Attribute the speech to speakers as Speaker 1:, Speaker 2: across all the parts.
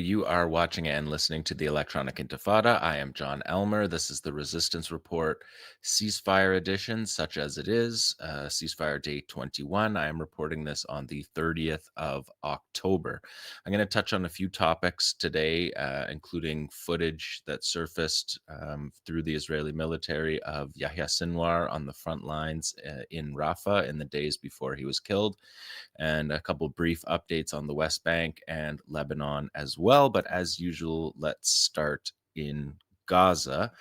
Speaker 1: You are watching and listening to the Electronic Intifada. I am Jon Elmer. This is the Resistance Report ceasefire edition, such as it is, ceasefire day 21. I am reporting this on the 30th of October. I'm going to touch on a few topics today, including footage that surfaced through the Israeli military of Yahya Sinwar on the front lines in Rafah in the days before he was killed, and a couple brief updates on the West Bank and Lebanon as well. But as usual, let's start in Gaza.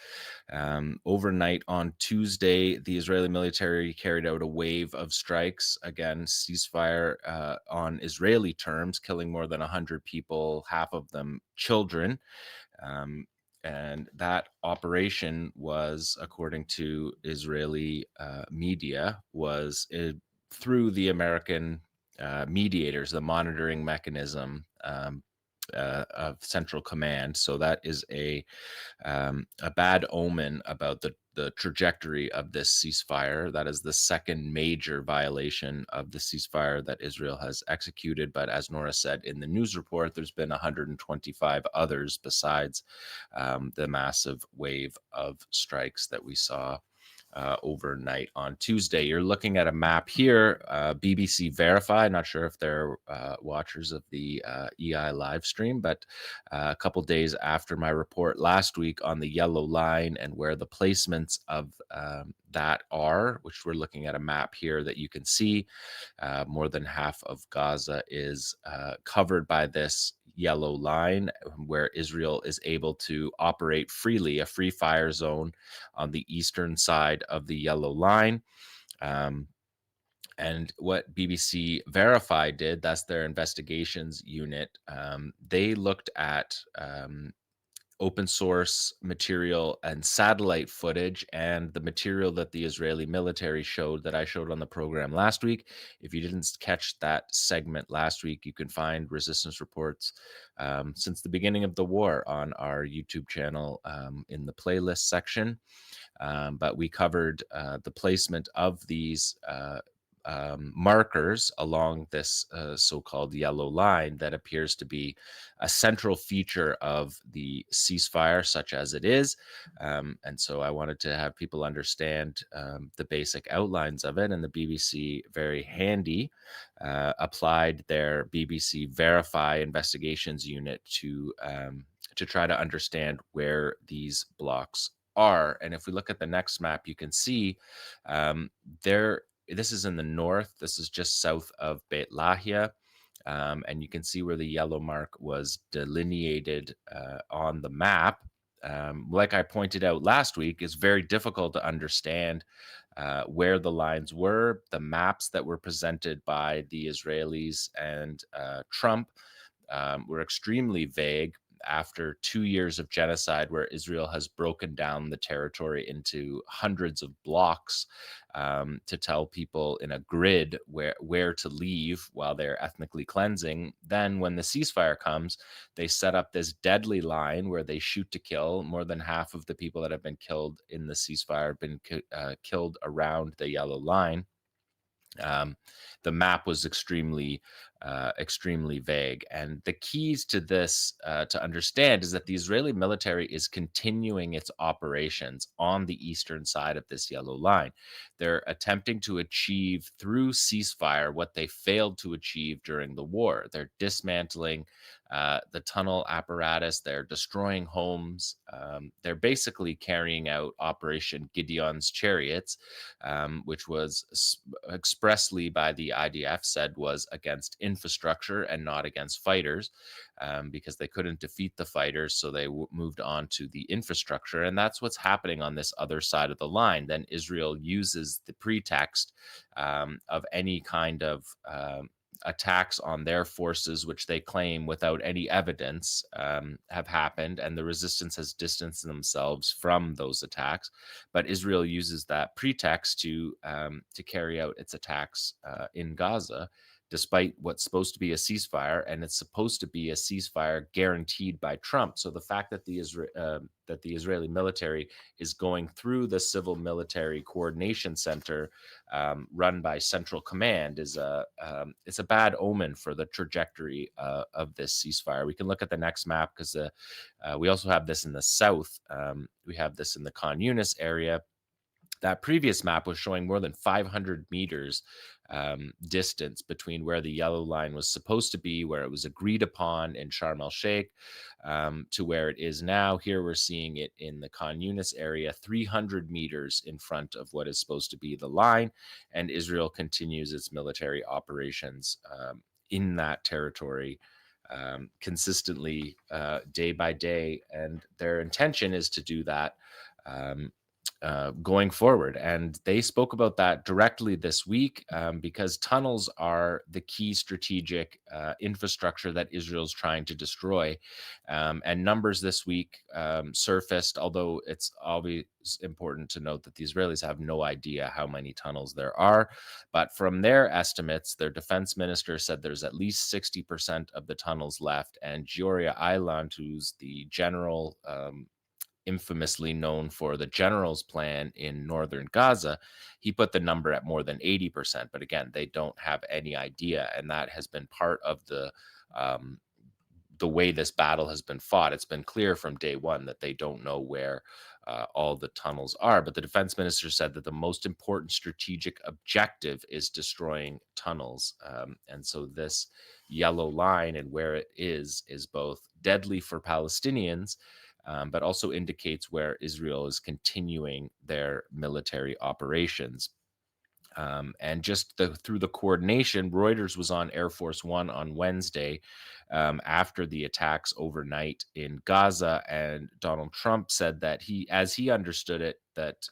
Speaker 1: Overnight on Tuesday, the Israeli military carried out a wave of strikes, again, ceasefire on Israeli terms, killing more than 100 people, half of them children. And that operation was, according to Israeli media, was through the American mediators, the monitoring mechanism of Central Command. So that is a bad omen about the trajectory of this ceasefire. That is the second major violation of the ceasefire that Israel has executed. But as Nora said in the news report, there's been 125 others besides the massive wave of strikes that we saw overnight on Tuesday. You're looking at a map here, BBC Verify. Not sure if they're watchers of the EI live stream, but a couple days after my report last week on the yellow line and where the placements of that are, which we're looking at a map here that you can see, more than half of Gaza is covered by this yellow line where Israel is able to operate freely, a free fire zone on the eastern side of the yellow line. And what BBC Verify did, that's their investigations unit, they looked at open source material and satellite footage and the material that the Israeli military showed that I showed on the program last week. If you didn't catch that segment last week, you can find resistance reports since the beginning of the war on our YouTube channel in the playlist section. But we covered the placement of these markers along this so-called yellow line that appears to be a central feature of the ceasefire, such as it is. And so I wanted to have people understand the basic outlines of it. And the BBC, very handy, applied their BBC Verify investigations unit to try to understand where these blocks are. And if we look at the next map, you can see there. This is in the north. This is just south of Beit Lahia. And you can see where the yellow mark was delineated on the map. Like I pointed out last week, it's very difficult to understand where the lines were. The maps that were presented by the Israelis and Trump were extremely vague after 2 years of genocide, where Israel has broken down the territory into hundreds of blocks to tell people in a grid where to leave while they're ethnically cleansing. Then when the ceasefire comes, they set up this deadly line where they shoot to kill. More than half of the people that have been killed in the ceasefire have been killed around the yellow line. The map was extremely vague. And the keys to this to understand is that the Israeli military is continuing its operations on the eastern side of this yellow line. They're attempting to achieve through ceasefire what they failed to achieve during the war. They're dismantling the tunnel apparatus. They're destroying homes. They're basically carrying out Operation Gideon's Chariots, which was expressly by the IDF said was against infrastructure and not against fighters, because they couldn't defeat the fighters, so they moved on to the infrastructure. And that's what's happening on this other side of the line. Then Israel uses the pretext of any kind of attacks on their forces, which they claim without any evidence have happened, and the resistance has distanced themselves from those attacks. But Israel uses that pretext to carry out its attacks in Gaza, despite what's supposed to be a ceasefire, and it's supposed to be a ceasefire guaranteed by Trump. So the fact that that the Israeli military is going through the Civil Military Coordination Center, run by Central Command, is it's a bad omen for the trajectory of this ceasefire. We can look at the next map because we also have this in the south. We have this in the Khan Yunis area. That previous map was showing more than 500 meters distance between where the yellow line was supposed to be, where it was agreed upon in Sharm el Sheikh, to where it is now. Here we're seeing it in the Khan Yunis area, 300 meters in front of what is supposed to be the line. And Israel continues its military operations in that territory consistently, day by day. And their intention is to do that. Going forward. And they spoke about that directly this week, because tunnels are the key strategic infrastructure that Israel's trying to destroy. And numbers this week surfaced, although it's always important to note that the Israelis have no idea how many tunnels there are. But from their estimates, their defense minister said there's at least 60% of the tunnels left. And Giora Eiland, who's the general, infamously known for the general's plan in northern Gaza, he put the number at more than 80%. But again, they don't have any idea. And that has been part of um, the way this battle has been fought. It's been clear from day one that they don't know where all the tunnels are. But the defense minister said that the most important strategic objective is destroying tunnels. And so this yellow line and where it is both deadly for Palestinians, but also indicates where Israel is continuing their military operations. And just through the coordination, Reuters was on Air Force One on Wednesday, after the attacks overnight in Gaza, and Donald Trump said that as he understood it, that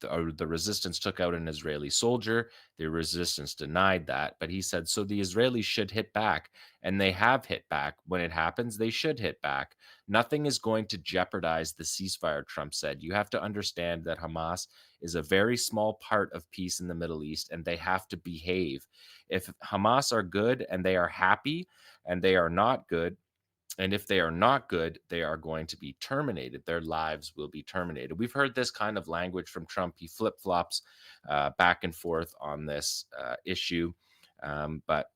Speaker 1: the resistance took out an Israeli soldier. The resistance denied that, but he said, so the Israelis should hit back, and they have hit back. When it happens, they should hit back. Nothing is going to jeopardize the ceasefire, Trump said. You have to understand that Hamas is a very small part of peace in the Middle East, and they have to behave. If Hamas are good and they are happy, and they are not good, and if they are not good, they are going to be terminated. Their lives will be terminated. We've heard this kind of language from Trump. He flip flops back and forth on this issue. But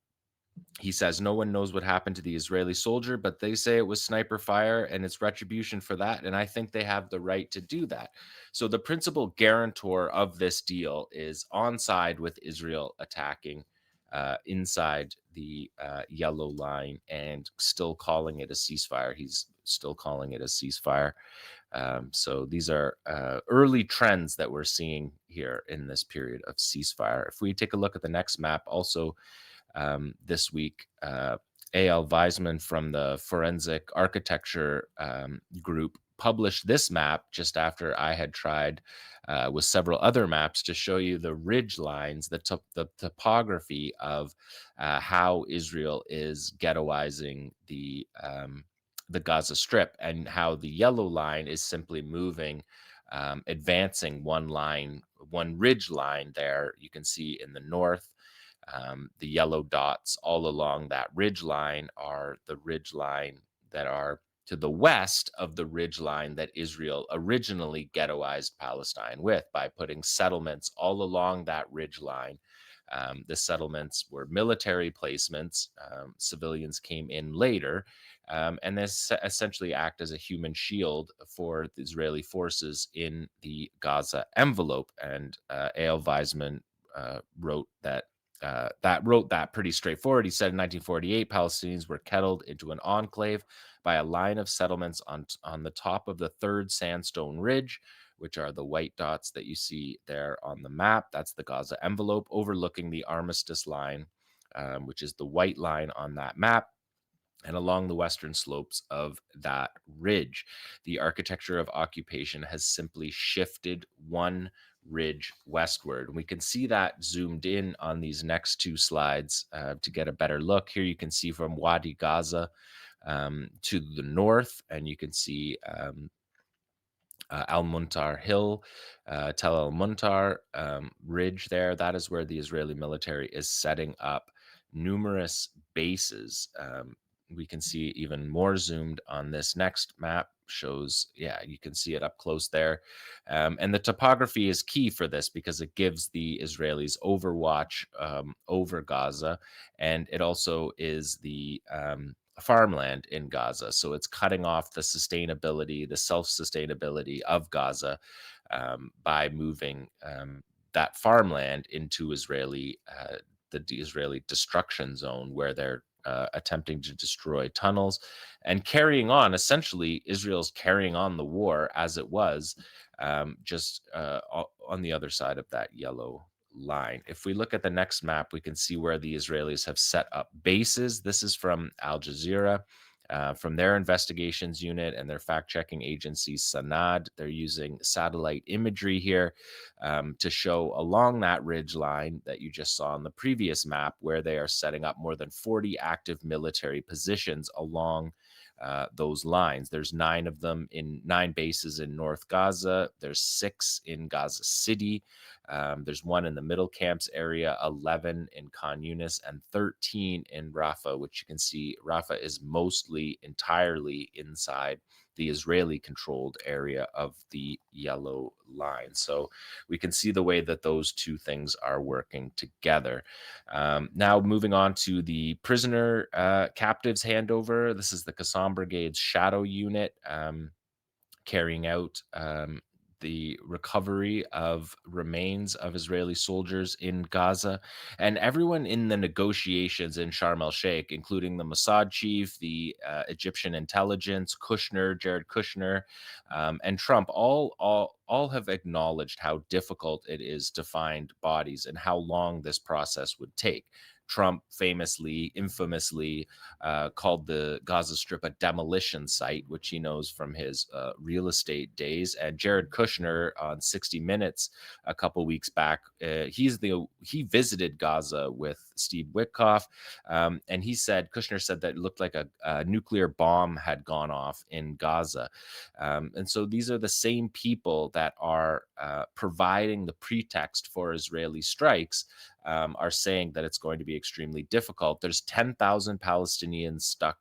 Speaker 1: he says no one knows what happened to the Israeli soldier, but they say it was sniper fire and it's retribution for that. And I think they have the right to do that. So the principal guarantor of this deal is on side with Israel attacking inside the yellow line and still calling it a ceasefire. He's still calling it a ceasefire. So these are early trends that we're seeing here in this period of ceasefire. If we take a look at the next map, also this week, 𝐄𝐿 𝐈𝐧𝐭𝐫𝐴 from the Forensic Architecture group published this map just after I had tried with several other maps to show you the ridge lines, the topography of how Israel is ghettoizing the Gaza Strip, and how the yellow line is simply moving, advancing one ridge line there. You can see in the north. The yellow dots all along that ridge line are the ridge line that are to the west of the ridge line that Israel originally ghettoized Palestine with, by putting settlements all along that ridge line. The settlements were military placements. Civilians came in later, and this essentially act as a human shield for the Israeli forces in the Gaza envelope. And 𝐄𝐿 𝐈𝐧𝐭𝐫𝐴 wrote that pretty straightforward. He said in 1948, Palestinians were kettled into an enclave by a line of settlements on the top of the third sandstone ridge, which are the white dots that you see there on the map. That's the Gaza envelope overlooking the armistice line, which is the white line on that map. And along the western slopes of that ridge, the architecture of occupation has simply shifted one ridge westward. We can see that zoomed in on these next two slides to get a better look. Here you can see from Wadi Gaza to the north, and you can see Al Muntar Hill, Tel El Muntar ridge there. That is where the Israeli military is setting up numerous bases. We can see even more zoomed on this next map shows, yeah, you can see it up close there. And the topography is key for this because it gives the Israelis overwatch over Gaza, and it also is the farmland in Gaza. So it's cutting off the sustainability, the self-sustainability of Gaza by moving that farmland into the Israeli destruction zone, where they're attempting to destroy tunnels and carrying on. Essentially, Israel's carrying on the war as it was, just on the other side of that yellow line. If we look at the next map, we can see where the Israelis have set up bases. This is from Al Jazeera. From their investigations unit and their fact checking agency, Sanad. They're using satellite imagery here to show along that ridge line that you just saw on the previous map, where they are setting up more than 40 active military positions along those lines. There's 9 of them in 9 bases in North Gaza. There's 6 in Gaza City. There's 1 in the middle camps area, 11 in Khan Yunis, and 13 in Rafah, which you can see Rafah is mostly entirely inside the Israeli controlled area of the yellow line. So we can see the way that those two things are working together. Now, moving on to the prisoner captives handover. This is the Qassam Brigade's Shadow Unit carrying out the recovery of remains of Israeli soldiers in Gaza. And everyone in the negotiations in Sharm el Sheikh, including the Mossad chief, the Egyptian intelligence, Jared Kushner, and Trump, all have acknowledged how difficult it is to find bodies and how long this process would take. Trump famously, infamously called the Gaza Strip a demolition site, which he knows from his real estate days. And Jared Kushner on 60 Minutes a couple weeks back, he visited Gaza with Steve Witkoff, and Kushner said that it looked like a nuclear bomb had gone off in Gaza. And so these are the same people that are providing the pretext for Israeli strikes, are saying that it's going to be extremely difficult. There's 10,000 Palestinians stuck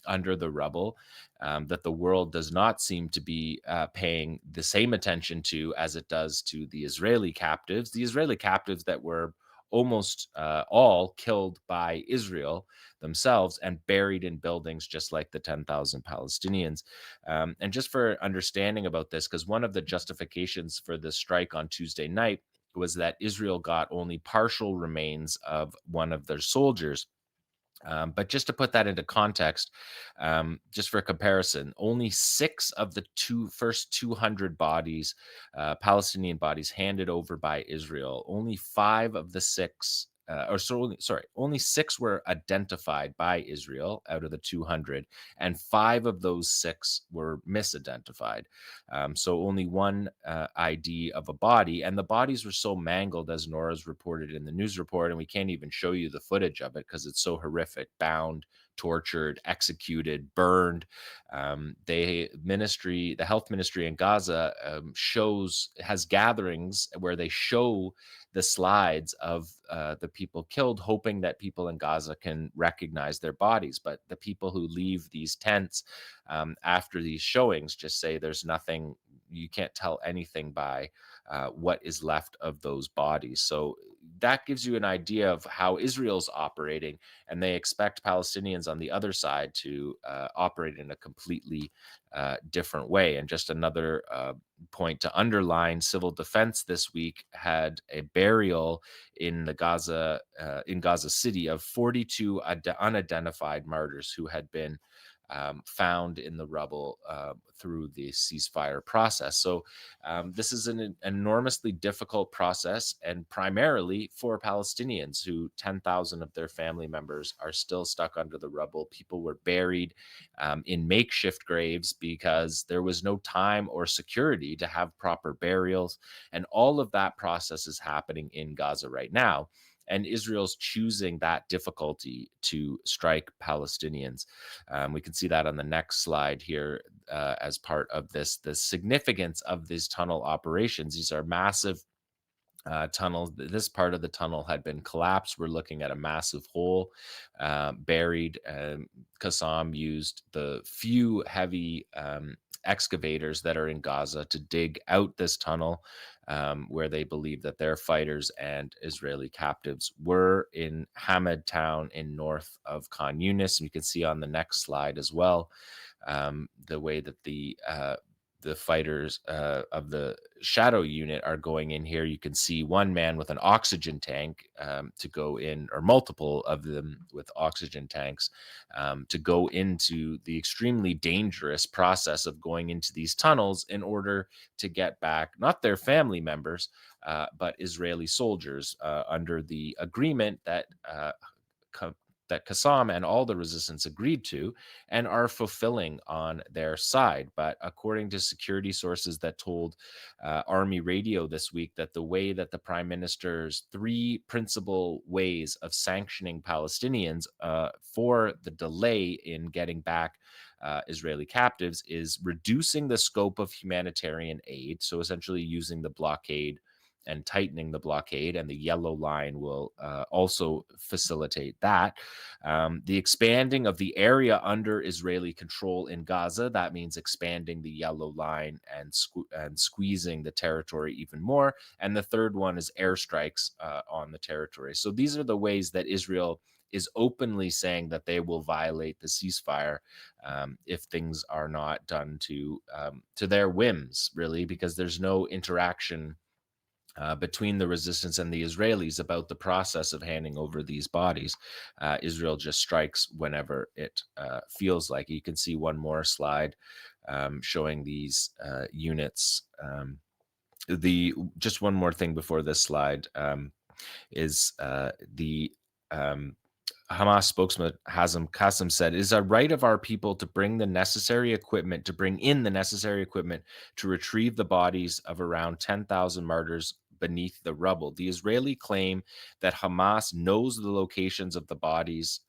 Speaker 1: under the rubble that the world does not seem to be paying the same attention to as it does to the Israeli captives that were almost all killed by Israel themselves and buried in buildings just like the 10,000 Palestinians. And just for understanding about this, because one of the justifications for the strike on Tuesday night was that Israel got only partial remains of one of their soldiers. But just to put that into context, just for comparison, only 6 of the first 200 bodies, Palestinian bodies handed over by Israel, only 5 of the 6, only 6 were identified by Israel out of the 200, and 5 of those 6 were misidentified. So only one ID of a body, and the bodies were so mangled, as Nora's reported in the news report, and we can't even show you the footage of it because it's so horrific, bound, tortured, executed, burned. The health ministry in Gaza has gatherings where they show the slides of the people killed, hoping that people in Gaza can recognize their bodies. But the people who leave these tents after these showings just say there's nothing, you can't tell anything by what is left of those bodies. So that gives you an idea of how Israel's operating, and they expect Palestinians on the other side to operate in a completely different way. And just another point to underline: civil defense this week had a burial in Gaza City of 42 unidentified martyrs who had been found in the rubble through the ceasefire process. So this is an enormously difficult process, and primarily for Palestinians, who 10,000 of their family members are still stuck under the rubble. People were buried in makeshift graves because there was no time or security to have proper burials. And all of that process is happening in Gaza right now. And Israel's choosing that difficulty to strike Palestinians. We can see that on the next slide here as part of this, the significance of these tunnel operations. These are massive tunnel. This part of the tunnel had been collapsed. We're looking at a massive hole buried. Qassam used the few heavy excavators that are in Gaza to dig out this tunnel, where they believe that their fighters and Israeli captives were in Hamad town in north of Khan Yunis. And you can see on the next slide as well the way that the fighters of the shadow unit are going in here. You can see one man with an oxygen tank to go in, or multiple of them with oxygen tanks to go into the extremely dangerous process of going into these tunnels in order to get back not their family members, but Israeli soldiers under the agreement that that Qassam and all the resistance agreed to and are fulfilling on their side. But according to security sources that told Army Radio this week, that the way that the prime minister's three principal ways of sanctioning Palestinians for the delay in getting back Israeli captives is reducing the scope of humanitarian aid. So essentially using the blockade and tightening the blockade, and the yellow line will also facilitate that. The expanding of the area under Israeli control in Gaza, that means expanding the yellow line and squeezing the territory even more. And the third one is airstrikes on the territory. So these are the ways that Israel is openly saying that they will violate the ceasefire if things are not done to their whims, really, because there's no interaction between the resistance and the Israelis about the process of handing over these bodies. Israel just strikes whenever it feels like. You can see one more slide showing these units. The just one more thing before this slide is the Hamas spokesman Hazem Qassem said, "It is a right of our people to bring in the necessary equipment to retrieve the bodies of around 10,000 martyrs beneath the rubble. The Israeli claim that Hamas knows the locations of the bodies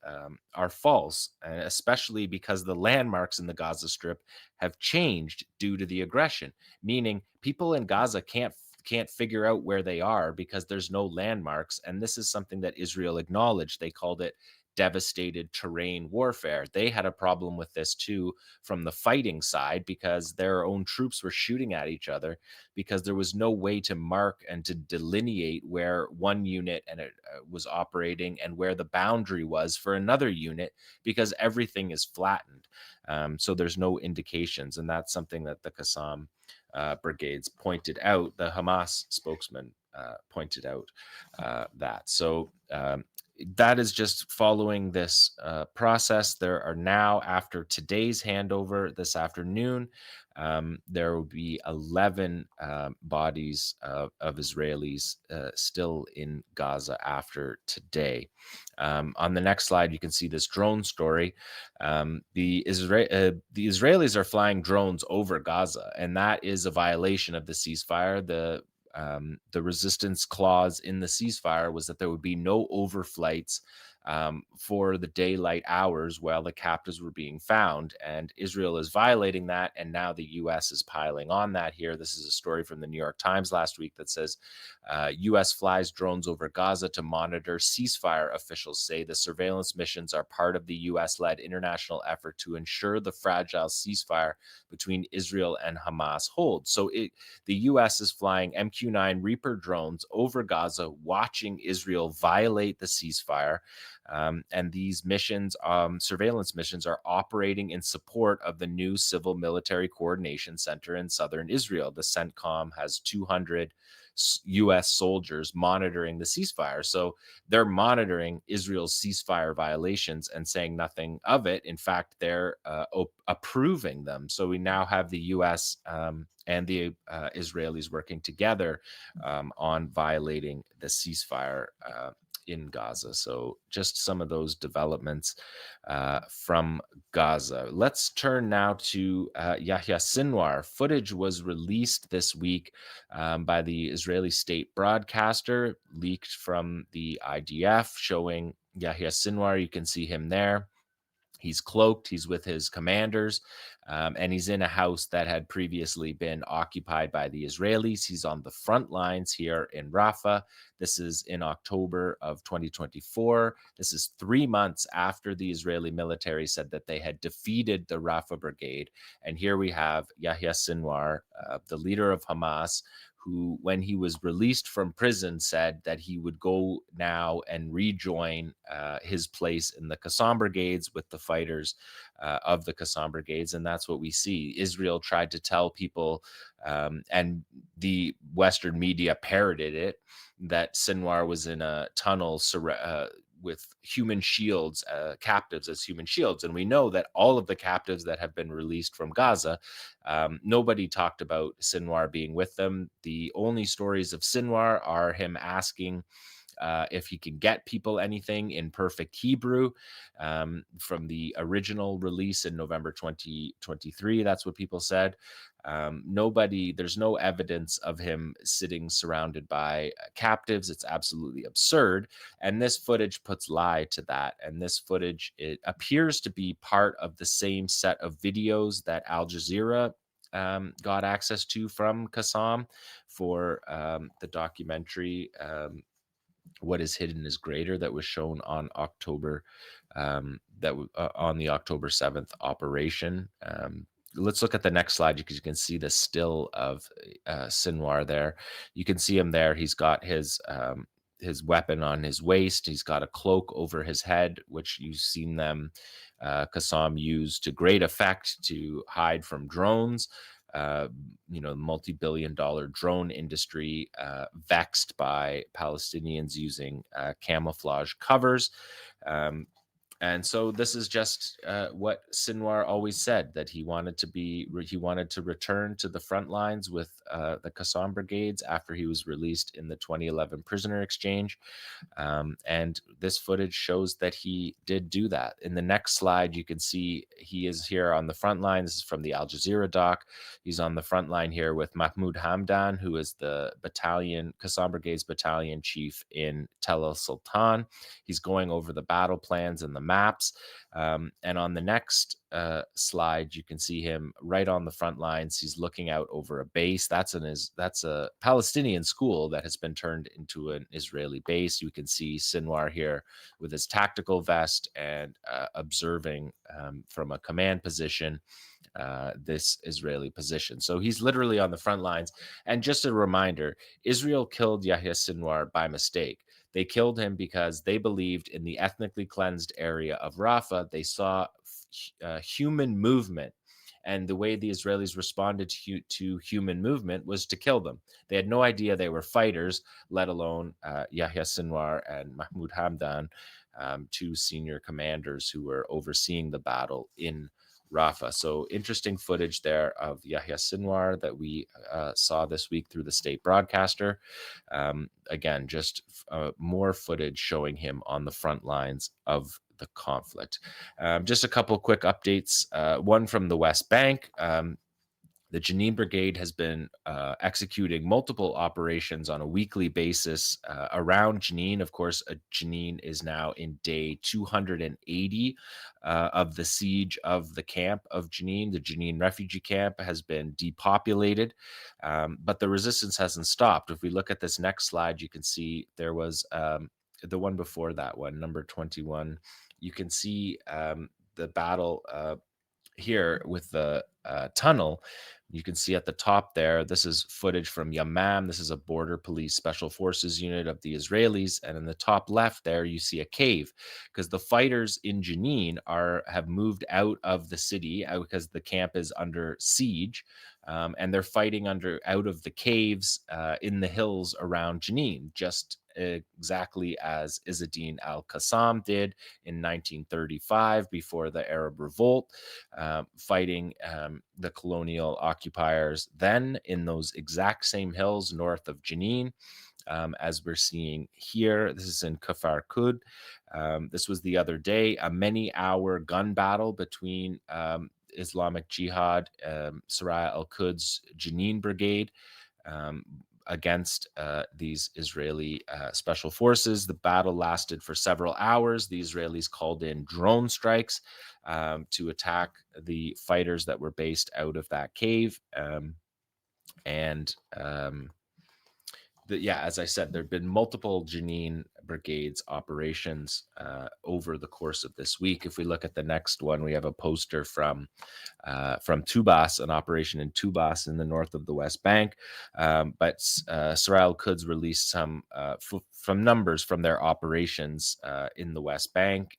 Speaker 1: are false, especially because the landmarks in the Gaza Strip have changed due to the aggression, meaning people in Gaza can't figure out where they are because there's no landmarks. And this is something that Israel acknowledged. They called it devastated terrain warfare. They had a problem with this too from the fighting side because their own troops were shooting at each other because there was no way to mark and to delineate where one unit and it was operating and where the boundary was for another unit because everything is flattened. So there's no indications, and that's something that the Qassam brigades pointed out. The Hamas spokesman pointed out that. So that is just following this process. There are now, after today's handover this afternoon, there will be 11 bodies of Israelis still in Gaza after today. On the next slide, you can see this drone story. The Israelis are flying drones over Gaza, and that is a violation of the ceasefire. The resistance clause in the ceasefire was that there would be no overflights for the daylight hours while the captives were being found. And Israel is violating that. And now the U.S. is piling on that here. This is a story from the New York Times last week that says U.S. flies drones over Gaza to monitor ceasefire. Officials say the surveillance missions are part of the U.S.-led international effort to ensure the fragile ceasefire between Israel and Hamas holds. So the U.S. is flying MQ-9 Reaper drones over Gaza, watching Israel violate the ceasefire. And these missions, surveillance missions, are operating in support of the new Civil Military Coordination Center in southern Israel. The CENTCOM has 200 U.S. soldiers monitoring the ceasefire. So they're monitoring Israel's ceasefire violations and saying nothing of it. In fact, they're approving them. So we now have the U.S. And the Israelis working together on violating the ceasefire in Gaza. So just some of those developments from Gaza. Let's turn now to Yahya Sinwar. Footage was released this week by the Israeli state broadcaster, leaked from the IDF, showing Yahya Sinwar. You can see him there. He's cloaked, he's with his commanders, and he's in a house that had previously been occupied by the Israelis. He's on the front lines here in Rafah. This is in October of 2024. This is 3 months after the Israeli military said that they had defeated the Rafah brigade. And here we have Yahya Sinwar, the leader of Hamas, who, when he was released from prison, said that he would go now and rejoin his place in the 𝐓𝐶aM brigades with the fighters of the 𝐓𝐶aM brigades. And that's what we see. Israel tried to tell people, and the Western media parroted it, that Sinwar was in a tunnel with human shields, captives as human shields. And we know that all of the captives that have been released from Gaza, nobody talked about Sinwar being with them. The only stories of Sinwar are him asking if he can get people anything in perfect Hebrew, from the original release in November 2023. That's what people said. There's no evidence of him sitting surrounded by captives. It's absolutely absurd. And this footage puts lie to that. And this footage, it appears to be part of the same set of videos that Al Jazeera got access to from 𝐓𝐶aM for the documentary, What is Hidden is Greater, that was shown on on the October 7th operation. Let's look at the next slide, because you can see the still of Sinwar there. You can see him there. He's got his weapon on his waist. He's got a cloak over his head, which you've seen them, 𝐓𝐶aM, use to great effect to hide from drones. Multi-billion-dollar drone industry, vexed by Palestinians using camouflage covers. And so this is just what Sinwar always said, that he wanted to return to the front lines with the 𝐓𝐶aM brigades after he was released in the 2011 prisoner exchange. And this footage shows that he did do that. In the next slide, you can see he is here on the front line. This is from the Al Jazeera doc. He's on the front line here with Mahmoud Hamdan, who is the 𝐓𝐶aM Brigade's battalion chief in Tel El Sultan. He's going over the battle plans and the maps. And on the next slide, you can see him right on the front lines. He's looking out over a base. That's a Palestinian school that has been turned into an Israeli base. You can see Sinwar here with his tactical vest and observing from a command position this Israeli position. So he's literally on the front lines. And just a reminder, Israel killed Yahya Sinwar by mistake. They killed him because they believed in the ethnically cleansed area of Rafah. They saw human movement. And the way the Israelis responded to human movement was to kill them. They had no idea they were fighters, let alone Yahya Sinwar and Mahmoud Hamdan, two senior commanders who were overseeing the battle in Rafah. So interesting footage there of Yahya Sinwar that we saw this week through the state broadcaster. Again, just more footage showing him on the front lines of the conflict. Just a couple quick updates. One from the West Bank. The Jenin Brigade has been executing multiple operations on a weekly basis around Jenin. Of course, Jenin is now in day 280 of the siege of the camp of Jenin. The Jenin refugee camp has been depopulated, but the resistance hasn't stopped. If we look at this next slide, you can see there was the one before that one, number 21. You can see the battle here with the tunnel. You can see at the top there, this is footage from Yamam. This is a border police special forces unit of the Israelis. And in the top left there, you see a cave, because the fighters in Jenin have moved out of the city because the camp is under siege. And they're fighting out of the caves in the hills around Jenin, just exactly as Izz-ad-Din al-Qassam did in 1935 before the Arab Revolt, fighting the colonial occupiers then in those exact same hills north of Jenin. As we're seeing here, this is in Kfar Quds. This was the other day, a many-hour gun battle between Islamic Jihad, Saraya al-Quds Jenin Brigade, against these Israeli special forces. The battle lasted for several hours. The Israelis called in drone strikes to attack the fighters that were based out of that cave. And yeah, as I said, there have been multiple Jenin brigades operations over the course of this week. If we look at the next one, we have a poster from Tubas, an operation in Tubas in the north of the West Bank. But Israel Quds released some from numbers from their operations in the West Bank.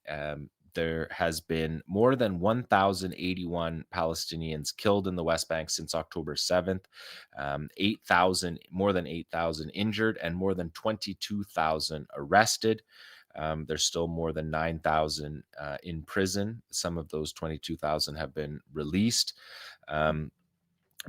Speaker 1: There has been more than 1,081 Palestinians killed in the West Bank since October 7th, 8,000, more than 8,000 injured, and more than 22,000 arrested. There's still more than 9,000 in prison. Some of those 22,000 have been released.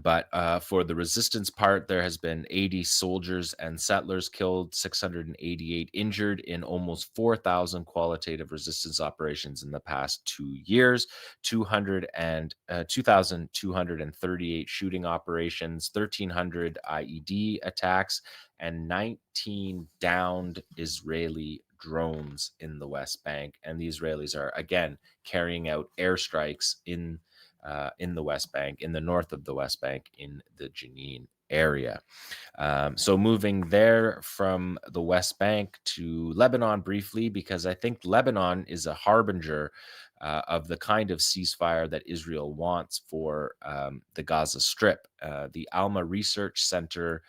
Speaker 1: But for the resistance part, there has been 80 soldiers and settlers killed, 688 injured in almost 4,000 qualitative resistance operations in the past 2 years, 2,238 shooting operations, 1,300 IED attacks, and 19 downed Israeli drones in the West Bank. And the Israelis are, again, carrying out airstrikes in the West Bank, in the north of the West Bank, in the Jenin area. So moving there from the West Bank to Lebanon briefly, because I think Lebanon is a harbinger of the kind of ceasefire that Israel wants for the Gaza Strip. The Alma Research Center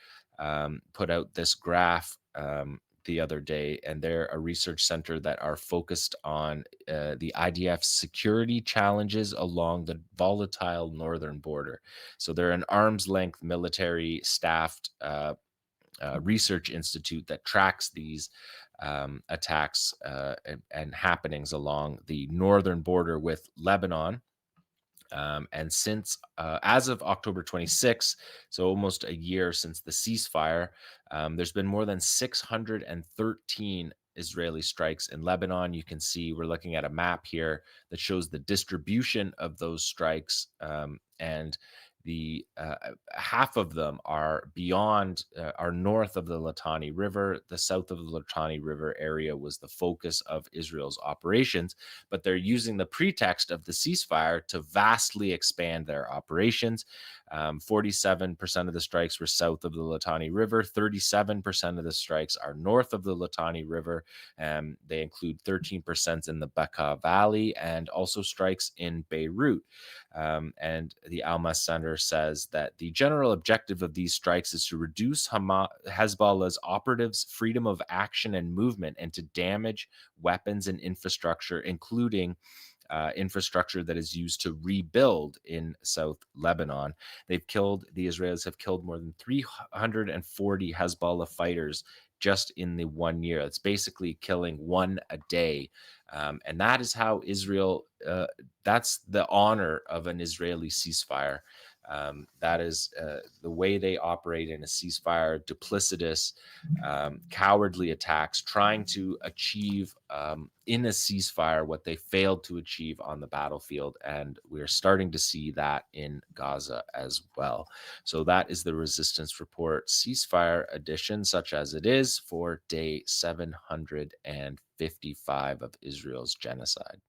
Speaker 1: put out this graph the other day, and they're a research center that are focused on the IDF's security challenges along the volatile northern border. So they're an arm's length military staffed research institute that tracks these attacks and happenings along the northern border with Lebanon. And since, as of October 26th, so almost a year since the ceasefire, there's been more than 613 Israeli strikes in Lebanon. You can see we're looking at a map here that shows the distribution of those strikes, and the half of them are are north of the Litani River. The south of the Litani River area was the focus of Israel's operations, but they're using the pretext of the ceasefire to vastly expand their operations. 47% of the strikes were south of the Litani River. 37% of the strikes are north of the Litani River. They include 13% in the Bekaa Valley and also strikes in Beirut. And the Alma Center says that the general objective of these strikes is to reduce Hezbollah's operatives' freedom of action and movement and to damage weapons and infrastructure, including infrastructure that is used to rebuild in South Lebanon. The Israelis have killed more than 340 Hezbollah fighters just in the 1 year. It's basically killing one a day. And that is how Israel, that's the honor of an Israeli ceasefire. That is the way they operate in a ceasefire: duplicitous, cowardly attacks, trying to achieve in a ceasefire what they failed to achieve on the battlefield. And we're starting to see that in Gaza as well. So that is the Resistance Report ceasefire edition, such as it is, for day 755 of Israel's genocide.